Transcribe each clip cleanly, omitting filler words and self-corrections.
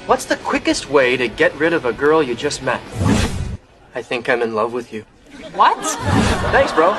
What's the quickest way to get rid of a girl you just met? I think I'm in love with you. What? Thanks, bro.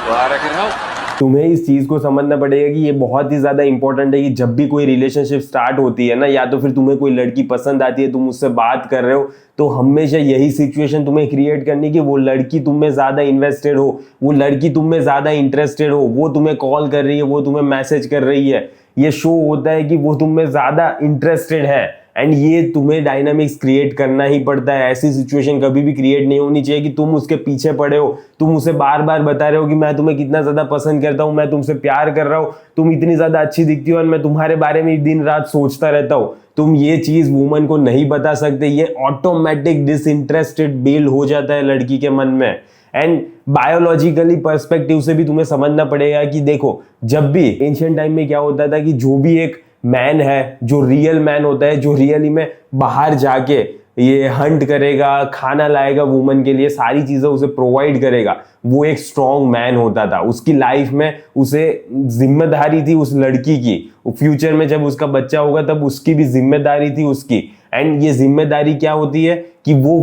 Glad I could help. तुम्हें इस चीज को समझना पड़ेगा कि ये बहुत ही ज्यादा इंपॉर्टेंट है कि जब भी कोई रिलेशनशिप स्टार्ट होती है ना, या तो फिर तुम्हें कोई लड़की पसंद आती है, तुम उससे बात कर रहे हो, तो हमेशा यही सिचुएशन तुम्हें क्रिएट करनी कि वो लड़की तुम में ज्यादा इन्वेस्टेड हो, वो लड़की तुम में ज्यादा इंटरेस्टेड हो, वो तुम्हें कॉल कर रही है, वो तुम्हें मैसेज कर रही है। ये शो होता है कि वो तुम में ज्यादा इंटरेस्टेड है, एंड ये तुम्हें डायनामिक्स क्रिएट करना ही पड़ता है। ऐसी सिचुएशन कभी भी क्रिएट नहीं होनी चाहिए कि तुम उसके पीछे पड़े हो, तुम उसे बार बार बता रहे हो कि मैं तुम्हें कितना ज्यादा पसंद करता हूं, मैं तुमसे प्यार कर रहा हूं, तुम इतनी ज्यादा अच्छी दिखती हो और मैं तुम्हारे बारे में दिन रात सोचता रहता हूं। तुम ये चीज वुमन को नहीं बता सकते। ये ऑटोमेटिक डिसइंटरेस्टेड बिल्ड हो जाता है लड़की के मन में। एंड बायोलॉजिकली पर्सपेक्टिव से भी तुम्हें समझना पड़ेगा कि देखो, जब भी एंशिएंट टाइम में क्या होता था कि जो भी एक मैन है, जो रियल मैन होता है, जो रियली में बाहर जाके ये हंट करेगा, खाना लाएगा वुमन के लिए, सारी चीजें उसे प्रोवाइड करेगा, वो एक स्ट्रॉन्ग मैन होता था। उसकी लाइफ में उसे जिम्मेदारी थी उस लड़की की। फ्यूचर में जब उसका बच्चा होगा तब उसकी भी जिम्मेदारी थी उसकी। एंड ये जिम्मेदारी क्या होती है कि वो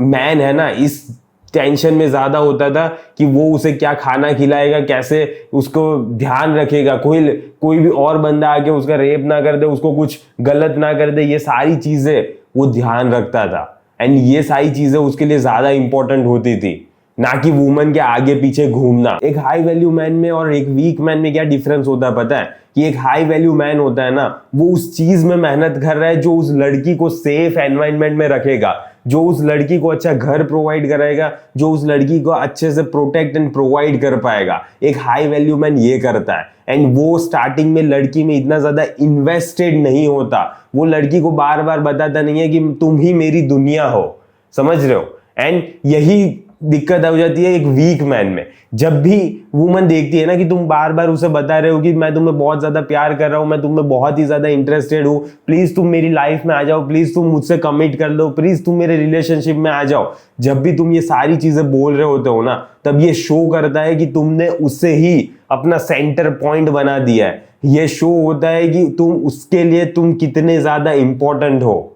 मैन है ना, इस टेंशन में ज्यादा होता था कि वो उसे क्या खाना खिलाएगा, कैसे उसको ध्यान रखेगा, कोई भी और बंदा आके उसका रेप ना कर दे, उसको कुछ गलत ना कर दे, ये सारी चीजें वो ध्यान रखता था। एंड ये सारी चीजें उसके लिए ज्यादा इंपॉर्टेंट होती थी, ना कि वुमन के आगे पीछे घूमना। एक हाई वैल्यू मैन में और एक वीक मैन में क्या डिफरेंस होता है पता है? कि एक हाई वैल्यू मैन होता है ना, वो उस चीज में मेहनत कर रहा है जो उस लड़की को सेफ एनवायरनमेंट में रखेगा, जो उस लड़की को अच्छा घर प्रोवाइड कराएगा, जो उस लड़की को अच्छे से प्रोटेक्ट एंड प्रोवाइड कर पाएगा। एक हाई वैल्यू मैन ये करता है। एंड वो स्टार्टिंग में लड़की में इतना ज्यादा इन्वेस्टेड नहीं होता, वो लड़की को बार बार बताता नहीं है कि तुम ही मेरी दुनिया हो, समझ रहे हो? एंड यही दिक्कत हो जाती है एक वीक मैन में। जब भी वुमन देखती है ना कि तुम बार बार उसे बता रहे हो कि मैं तुम्हें बहुत ज्यादा प्यार कर रहा हूं, मैं तुम्हें बहुत ही ज्यादा इंटरेस्टेड हूं, प्लीज तुम मेरी लाइफ में आ जाओ, प्लीज तुम मुझसे कमिट कर लो, प्लीज तुम मेरे रिलेशनशिप में आ जाओ, जब भी तुम ये सारी चीजें बोल रहे होते हो ना, तब ये शो करता है कि तुमने उससे ही अपना सेंटर पॉइंट बना दिया है। ये शो होता है कि तुम उसके लिए तुम कितने ज्यादा इंपॉर्टेंट हो।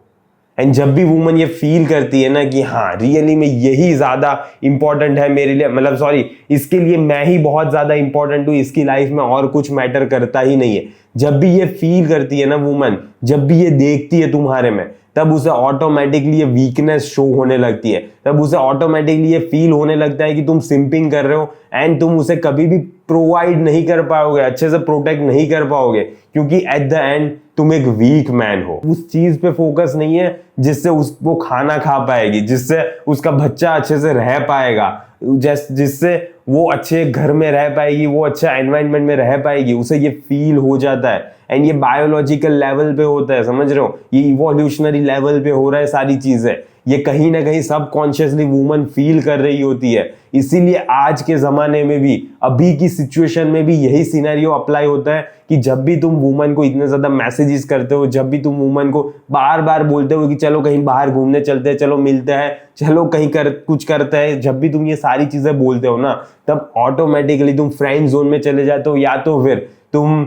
एंड जब भी वुमन ये फील करती है ना कि हाँ रियली में यही ज्यादा इंपॉर्टेंट है मेरे लिए, मतलब सॉरी, इसके लिए मैं ही बहुत ज्यादा इंपॉर्टेंट हूँ, इसकी लाइफ में और कुछ मैटर करता ही नहीं है, जब भी ये फील करती है ना वुमन, जब भी ये देखती है तुम्हारे में, तब उसे ऑटोमेटिकली ये वीकनेस शो होने लगती है। तब उसे ऑटोमेटिकली ये फील होने लगता है कि तुम सिंपिंग कर रहे हो एंड तुम उसे कभी भी प्रोवाइड नहीं कर पाओगे, अच्छे से प्रोटेक्ट नहीं कर पाओगे, क्योंकि एट द एंड तुम एक वीक मैन हो। उस चीज पे फोकस नहीं है जिससे वो खाना खा पाएगी, जिससे उसका बच्चा अच्छे से रह पाएगा, जिससे वो अच्छे घर में रह पाएगी, वो अच्छा एनवायरनमेंट में रह पाएगी, उसे ये फील हो जाता है। एंड ये बायोलॉजिकल लेवल पे होता है, समझ रहे हो? ये इवोल्यूशनरी लेवल पे हो रहा है सारी चीजें। ये कहीं ना कहीं सबकॉन्शियसली वुमन फील कर रही होती है। इसीलिए आज के जमाने में भी, अभी की सिचुएशन में भी यही सिनेरियो अप्लाई होता है कि जब भी तुम वुमन को इतने ज्यादा मैसेजेस करते हो, जब भी तुम वुमन को बार बार बोलते हो कि चलो कहीं बाहर घूमने चलते हैं, चलो मिलते हैं, चलो कहीं कुछ करते हैं, जब भी तुम ये सारी चीजें बोलते हो ना, तब ऑटोमेटिकली तुम फ्रेंड जोन में चले जाते हो, या तो फिर तुम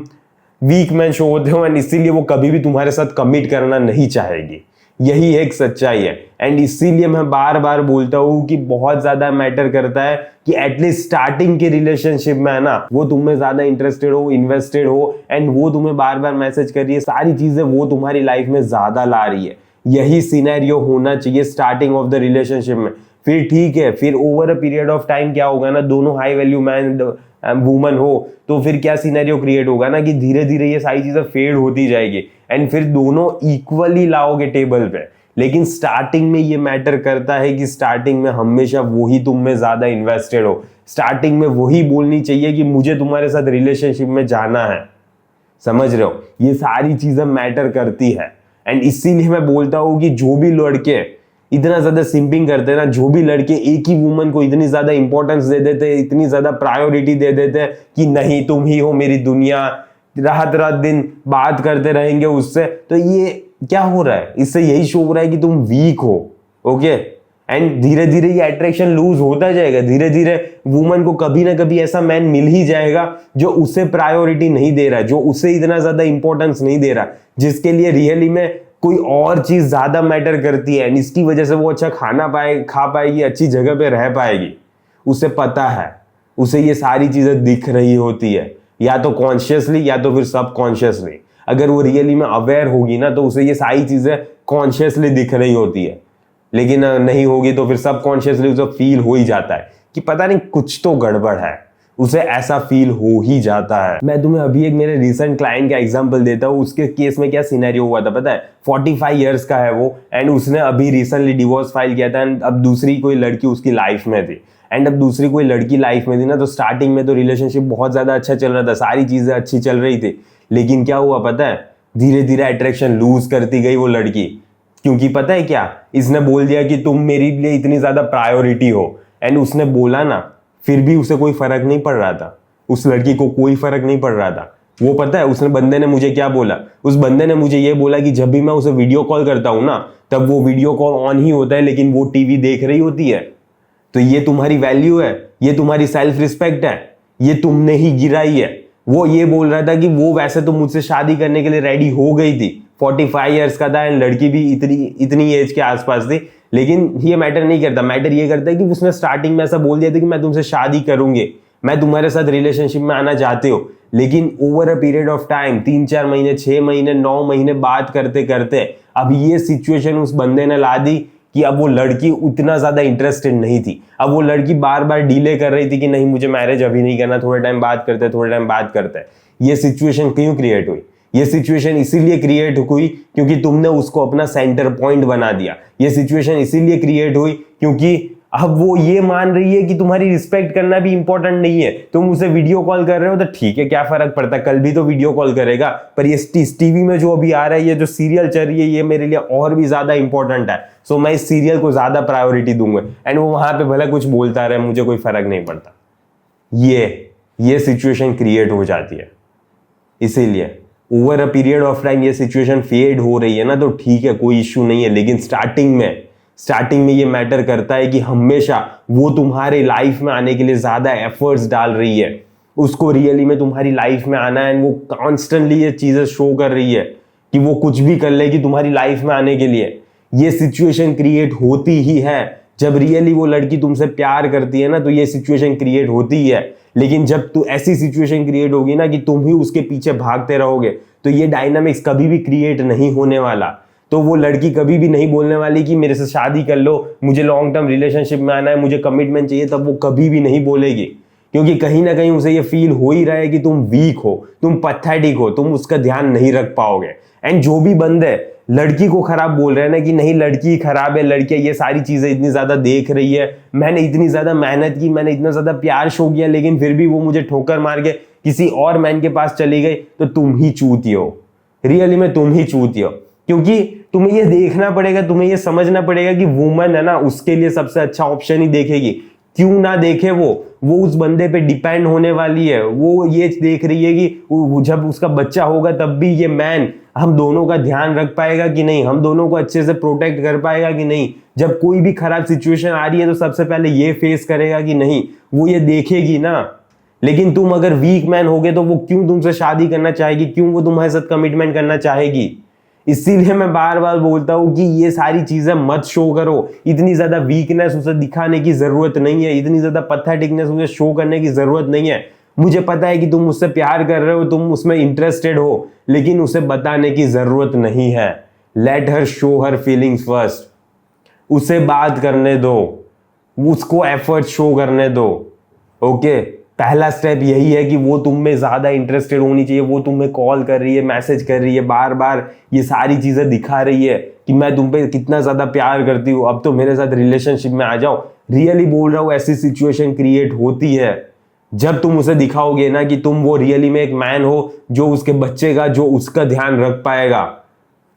वीक मैन शो होते हो। एंड इसीलिए वो कभी भी तुम्हारे साथ कमिट करना नहीं चाहेगी। यही एक सच्चाई है। एंड इसीलिए मैं बार बार बोलता हूं कि बहुत ज्यादा मैटर करता है कि एटलीस्ट स्टार्टिंग के रिलेशनशिप में है ना, वो तुम में ज्यादा इंटरेस्टेड हो, इन्वेस्टेड हो, एंड वो तुम्हें बार बार मैसेज कर रही है, सारी चीजें वो तुम्हारी लाइफ में ज्यादा ला रही है। यही सिनेरियो होना चाहिए स्टार्टिंग ऑफ द रिलेशनशिप में। फिर ठीक है, फिर over a period of time क्या होगा ना, दोनों हाई वैल्यू मैन वुमन हो तो फिर क्या सिनेरियो क्रिएट होगा ना कि धीरे धीरे ये सारी चीजें फेड होती जाएगी एंड फिर दोनों इक्वली लाओगे टेबल पे। लेकिन स्टार्टिंग में ये मैटर करता है कि स्टार्टिंग में हमेशा वही तुम में ज्यादा इन्वेस्टेड हो, स्टार्टिंग में वही बोलनी चाहिए कि मुझे तुम्हारे साथ रिलेशनशिप में जाना है, समझ रहे हो? ये सारी चीजें मैटर करती है। एंड इसीलिए मैं बोलता हूं कि जो भी लड़के इतना ज्यादा सिंपिंग करते हैं ना, जो भी लड़के एक ही वुमन को इतनी ज्यादा इंपॉर्टेंस दे देते हैं, इतनी ज्यादा प्रायोरिटी दे देते हैं कि नहीं तुम ही हो मेरी दुनिया, रात रात दिन बात करते रहेंगे उससे, तो ये क्या हो रहा है? इससे यही शो हो रहा है कि तुम वीक हो। ओके, एंड धीरे धीरे ये अट्रैक्शन लूज होता जाएगा। धीरे धीरे वुमन को कभी ना कभी ऐसा मैन मिल ही जाएगा जो उसे प्रायोरिटी नहीं दे रहा है, जो उसे इतना ज्यादा इंपॉर्टेंस नहीं दे रहा, जिसके लिए रियली में कोई और चीज ज्यादा मैटर करती है, इसकी वजह से वो अच्छा खा पाएगी, अच्छी जगह पे रह पाएगी। उसे पता है, उसे ये सारी चीजें दिख रही होती है, या तो कॉन्शियसली या तो फिर सबकॉन्शियसली। अगर वो रियली में अवेयर होगी ना तो उसे ये सारी चीजें कॉन्शियसली दिख रही होती है, लेकिन नहीं होगी तो फिर सबकॉन्शियसली उसे फील हो ही जाता है कि पता नहीं कुछ तो गड़बड़ है, उसे ऐसा फील हो ही जाता है। मैं तुम्हें अभी एक मेरे रिसेंट क्लाइंट का एग्जांपल देता हूँ। उसके केस में क्या सिनेरियो हुआ था पता है? 45 इयर्स का है वो, एंड उसने अभी रिसेंटली डिवोर्स फाइल किया था, एंड अब दूसरी कोई लड़की उसकी लाइफ में थी। एंड अब दूसरी कोई लड़की लाइफ में थी ना, तो स्टार्टिंग में तो रिलेशनशिप बहुत ज्यादा अच्छा चल रहा था, सारी चीजें अच्छी चल रही थी। लेकिन क्या हुआ पता है? धीरे धीरे अट्रैक्शन लूज करती गई वो लड़की। क्योंकि पता है क्या, इसने बोल दिया कि तुम मेरे लिए इतनी ज्यादा प्रायोरिटी हो। एंड उसने बोला ना, फिर भी उसे कोई फर्क नहीं पड़ रहा था, उस लड़की को कोई फर्क नहीं पड़ रहा था। वो पता है उसने बंदे ने मुझे क्या बोला? उस बंदे ने मुझे ये बोला कि जब भी मैं उसे वीडियो कॉल करता हूं ना, तब वो वीडियो कॉल ऑन ही होता है, लेकिन वो टीवी देख रही होती है। तो ये तुम्हारी वैल्यू है, ये तुम्हारी सेल्फ रिस्पेक्ट है, ये तुमने ही गिराई है। वो ये बोल रहा था कि वो वैसे तो मुझसे शादी करने के लिए रेडी हो गई थी, 45 इयर्स का था, एंड लड़की भी इतनी एज के आसपास थी। लेकिन ये मैटर नहीं करता, मैटर ये करता है कि उसने स्टार्टिंग में ऐसा बोल दिया था कि मैं तुमसे शादी करूंगी, मैं तुम्हारे साथ रिलेशनशिप में आना चाहती हूँ। लेकिन over a period of time, 3-4 महीने, 6 महीने, 9 महीने बात करते करते अब ये सिचुएशन उस बंदे ने ला दी कि अब वो लड़की उतना ज्यादा इंटरेस्टेड नहीं थी। अब वो लड़की बार बार डिले कर रही थी कि नहीं मुझे मैरिज अभी नहीं करना, थोड़े टाइम बात करते हैं, थोड़े टाइम बात करते हैं। ये सिचुएशन क्यों क्रिएट हुई? ये सिचुएशन इसीलिए क्रिएट हुई क्योंकि तुमने उसको अपना सेंटर पॉइंट बना दिया। ये सिचुएशन इसीलिए क्रिएट हुई क्योंकि अब वो ये मान रही है कि तुम्हारी रिस्पेक्ट करना भी इंपॉर्टेंट नहीं है। तुम उसे वीडियो कॉल कर रहे हो तो ठीक है, क्या फर्क पड़ता है, कल भी तो वीडियो कॉल करेगा। पर ये टीवी में जो अभी आ रहा है, ये जो सीरियल चल रही है, ये मेरे लिए और भी ज्यादा इंपॉर्टेंट है, सो मैं इस सीरियल को ज्यादा प्रायोरिटी दूंगा। एंड वो वहां पे भले कुछ बोलता रहे, मुझे कोई फर्क नहीं पड़ता। ये सिचुएशन क्रिएट हो जाती है। इसीलिए over a period of time ये सिचुएशन फेड हो रही है ना, तो ठीक है, कोई इश्यू नहीं है। लेकिन स्टार्टिंग में ये मैटर करता है कि हमेशा वो तुम्हारे लाइफ में आने के लिए ज्यादा एफर्ट्स डाल रही है, उसको रियली में तुम्हारी लाइफ में आना है। वो कॉन्स्टेंटली ये चीजें शो कर रही है कि वो कुछ भी कर लेगी तुम्हारी लाइफ में आने के लिए। ये सिचुएशन क्रिएट होती ही है जब रियली वो लड़की तुमसे प्यार करती है ना, तो ये सिचुएशन क्रिएट होती ही है। लेकिन जब तू ऐसी सिचुएशन क्रिएट होगी ना कि तुम ही उसके पीछे भागते रहोगे, तो ये डायनामिक्स कभी भी क्रिएट नहीं होने वाला। तो वो लड़की कभी भी नहीं बोलने वाली कि मेरे से शादी कर लो, मुझे लॉन्ग टर्म रिलेशनशिप में आना है, मुझे कमिटमेंट चाहिए, तब वो कभी भी नहीं बोलेगी। क्योंकि कहीं ना कहीं उसे ये फील हो ही रहा है कि तुम वीक हो, तुम पैथेटिक हो, तुम उसका ध्यान नहीं रख पाओगे। एंड जो भी बंदे लड़की को खराब बोल रहे हैं ना कि नहीं लड़की खराब है, लड़कियां ये सारी चीजें इतनी ज्यादा देख रही है, मैंने इतनी ज्यादा मेहनत की, मैंने इतना ज्यादा प्यार शो किया, लेकिन फिर भी वो मुझे ठोकर मार के किसी और मैन के पास चली गई, तो तुम ही चूती हो, रियली में तुम ही चूती हो। क्योंकि तुम्हें ये देखना पड़ेगा, तुम्हें ये समझना पड़ेगा कि वुमन है ना, उसके लिए सबसे अच्छा ऑप्शन ही देखेगी। क्यों ना देखे, वो उस बंदे पे डिपेंड होने वाली है। वो ये देख रही है कि जब उसका बच्चा होगा तब भी ये मैन हम दोनों का ध्यान रख पाएगा कि नहीं, हम दोनों को अच्छे से प्रोटेक्ट कर पाएगा कि नहीं। जब कोई भी खराब सिचुएशन आ रही है तो सबसे पहले ये फेस करेगा कि नहीं, वो ये देखेगी ना। लेकिन तुम अगर वीक मैन होगे तो वो क्यों तुमसे शादी करना चाहेगी, क्यों वो तुम्हारे साथ कमिटमेंट करना चाहेगी। इसीलिए मैं बार बार बोलता हूं कि ये सारी चीजें मत शो करो। इतनी ज्यादा वीकनेस उसे दिखाने की जरूरत नहीं है, इतनी ज्यादा पैथेटिकनेस उसे शो करने की जरूरत नहीं है। मुझे पता है कि तुम उससे प्यार कर रहे हो, तुम उसमें इंटरेस्टेड हो, लेकिन उसे बताने की जरूरत नहीं है। लेट हर शो हर फीलिंग्स फर्स्ट। उसे बात करने दो, उसको एफर्ट शो करने दो। ओके, पहला स्टेप यही है कि वो तुम में ज्यादा इंटरेस्टेड होनी चाहिए। वो तुम्हें कॉल कर रही है, मैसेज कर रही है, बार बार ये सारी चीजें दिखा रही है कि मैं तुम पे कितना ज्यादा प्यार करती हूँ, अब तो मेरे साथ रिलेशनशिप में आ जाओ। रियली बोल रहा हूँ, ऐसी सिचुएशन क्रिएट होती है जब तुम उसे दिखाओगे ना कि तुम वो रियली में एक मैन हो जो उसके बच्चे का, जो उसका ध्यान रख पाएगा,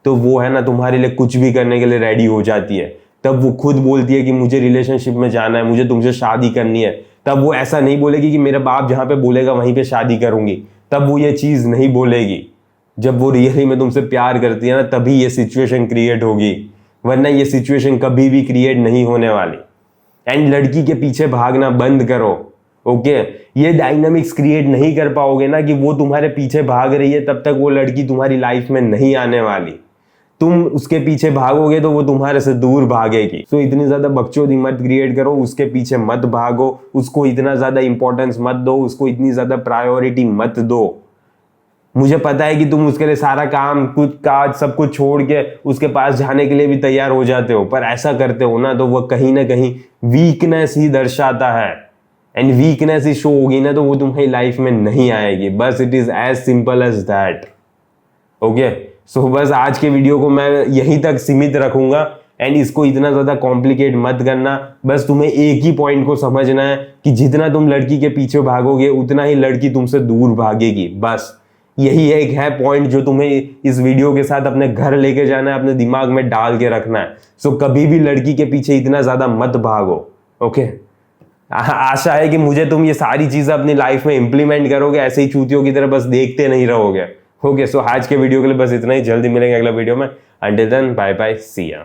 तो वो है ना तुम्हारे लिए कुछ भी करने के लिए रेडी हो जाती है। तब वो खुद बोलती है कि मुझे रिलेशनशिप में जाना है, मुझे तुमसे शादी करनी है। तब वो ऐसा नहीं बोलेगी कि मेरा बाप जहां पे बोलेगा वहीं पे शादी करूंगी, तब वो ये चीज नहीं बोलेगी। जब वो रियली में तुमसे प्यार करती है ना, तभी ये सिचुएशन क्रिएट होगी, वरना ये सिचुएशन कभी भी क्रिएट नहीं होने वाली। एंड लड़की के पीछे भागना बंद करो। ओके, ये डायनामिक्स क्रिएट नहीं कर पाओगे ना कि वो तुम्हारे पीछे भाग रही है, तब तक वो लड़की तुम्हारी लाइफ में नहीं आने वाली। तुम उसके पीछे भागोगे तो वो तुम्हारे से दूर भागेगी। सो इतनी ज्यादा बकचोदी मत क्रिएट करो, उसके पीछे मत भागो, उसको इतना ज्यादा इंपॉर्टेंस मत दो, उसको इतनी ज्यादा प्रायोरिटी मत दो। मुझे पता है कि तुम उसके लिए सारा काम कुछ काज सब कुछ छोड़ के उसके पास जाने के लिए भी तैयार हो जाते हो, पर ऐसा करते हो ना तो वो कहीं ना कहीं वीकनेस ही दर्शाता है, एंड वीकनेस ही शो होगी ना तो वो तुम्हारी लाइफ में नहीं आएगी। बस it is as simple as that. Okay, so बस आज के वीडियो को मैं यहीं तक सीमित रखूंगा, एंड इसको इतना ज्यादा कॉम्प्लिकेट मत करना। बस तुम्हें एक ही पॉइंट को समझना है कि जितना तुम लड़की के पीछे भागोगे उतना ही लड़की तुमसे दूर भागेगी। बस यही एक है पॉइंट जो तुम्हें इस वीडियो के साथ अपने घर लेके जाना है, अपने दिमाग में डाल के रखना है। सो कभी भी लड़की के पीछे इतना ज्यादा मत भागो। ओके, आशा है कि मुझे तुम ये सारी चीजें अपनी लाइफ में इंप्लीमेंट करोगे, ऐसे ही चूतियों की तरह बस देखते नहीं रहोगे। ओके, सो आज के वीडियो के लिए बस इतना ही। जल्दी मिलेंगे अगला वीडियो में। अंटिल देन बाय बाय, सी या।